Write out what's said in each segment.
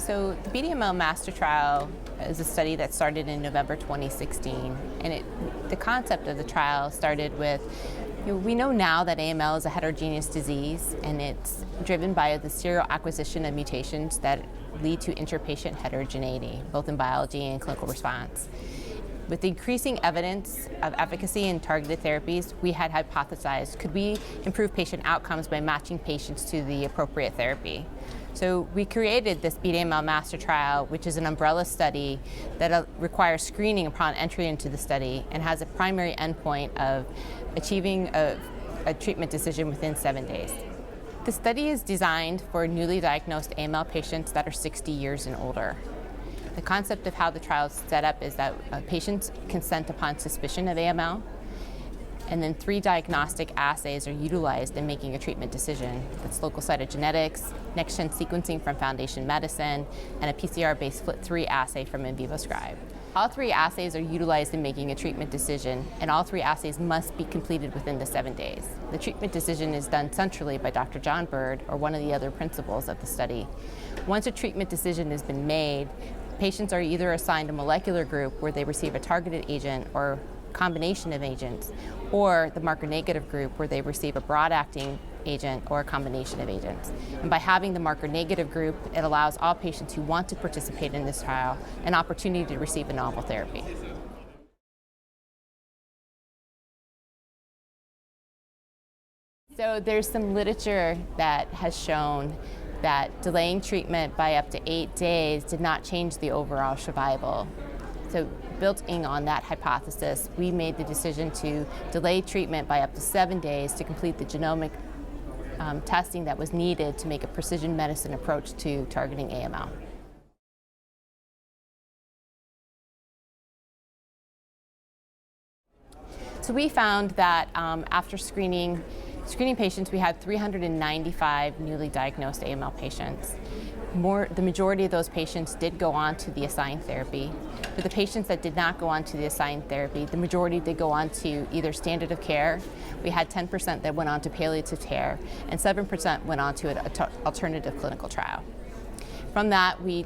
So the Beat AML master trial is a study that started in November 2016, and the concept of the trial started with, we know now that AML is a heterogeneous disease, and it's driven by the serial acquisition of mutations that lead to interpatient heterogeneity, both in biology and clinical response. With increasing evidence of efficacy in targeted therapies, we had hypothesized, could we improve patient outcomes by matching patients to the appropriate therapy? So we created this Beat AML master trial, which is an umbrella study that requires screening upon entry into the study and has a primary endpoint of achieving a treatment decision within 7 days. The study is designed for newly diagnosed AML patients that are 60 years and older. The concept of how the trial is set up is that patients consent upon suspicion of AML, and then 3 diagnostic assays are utilized in making a treatment decision. That's local cytogenetics, next-gen sequencing from Foundation Medicine, and a PCR-based FLT3 assay from InVivoScribe. All 3 assays are utilized in making a treatment decision, and all 3 assays must be completed within the 7 days. The treatment decision is done centrally by Dr. John Burd, or one of the other principals of the study. Once a treatment decision has been made, patients are either assigned a molecular group where they receive a targeted agent or combination of agents, or the marker-negative group where they receive a broad-acting agent or a combination of agents. And by having the marker-negative group, it allows all patients who want to participate in this trial an opportunity to receive a novel therapy. So there's some literature that has shown that delaying treatment by up to 8 days did not change the overall survival. So building on that hypothesis, we made the decision to delay treatment by up to 7 days to complete the genomic testing that was needed to make a precision medicine approach to targeting AML. So we found that after screening patients, we had 395 newly diagnosed AML patients. The majority of those patients did go on to the assigned therapy. For the patients that did not go on to the assigned therapy, the majority did go on to either standard of care. We had 10% that went on to palliative care, and 7% went on to an alternative clinical trial. From that, we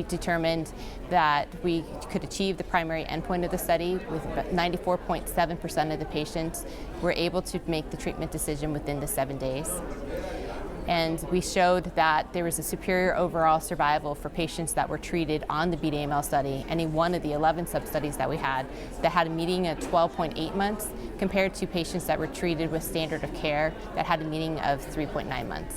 determined that we could achieve the primary endpoint of the study with 94.7% of the patients were able to make the treatment decision within the 7 days. And we showed that there was a superior overall survival for patients that were treated on the Beat AML study, any one of the 11 sub-studies that we had, that had a median of 12.8 months compared to patients that were treated with standard of care that had a median of 3.9 months.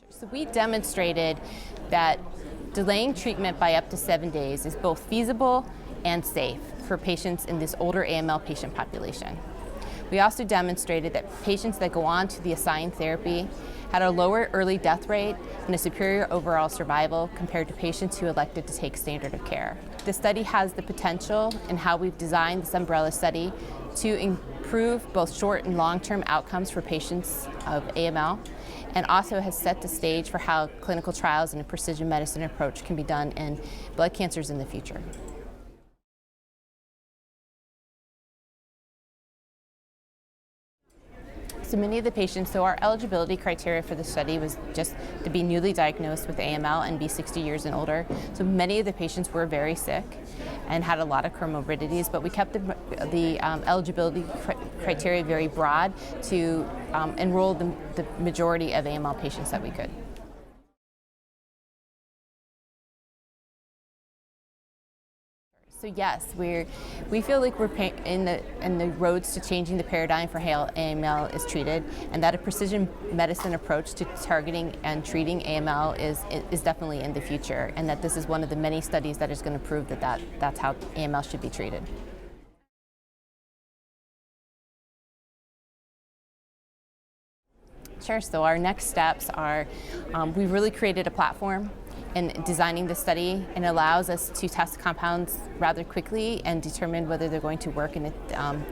So we demonstrated that delaying treatment by up to 7 days is both feasible and safe for patients in this older AML patient population. We also demonstrated that patients that go on to the assigned therapy had a lower early death rate and a superior overall survival compared to patients who elected to take standard of care. The study has the potential, in how we've designed this umbrella study, to improve both short and long-term outcomes for patients of AML, and also has set the stage for how clinical trials and a precision medicine approach can be done in blood cancers in the future. So many of the patients, so our eligibility criteria for the study was just to be newly diagnosed with AML and be 60 years and older. So many of the patients were very sick and had a lot of co-morbidities, but we kept the eligibility criteria very broad to enroll the majority of AML patients that we could. So yes, we feel like we're in the roads to changing the paradigm for how AML is treated, and that a precision medicine approach to targeting and treating AML is definitely in the future, and that this is one of the many studies that is going to prove that's how AML should be treated. Sure, so our next steps are, we really created a platform, in designing the study, and allows us to test compounds rather quickly and determine whether they're going to work in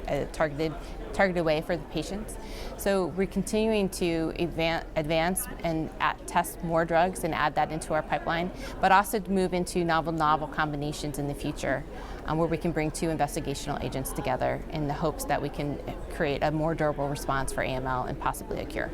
a targeted way for the patients. So we're continuing to advance and test more drugs and add that into our pipeline, but also to move into novel combinations in the future, where we can bring two investigational agents together in the hopes that we can create a more durable response for AML and possibly a cure.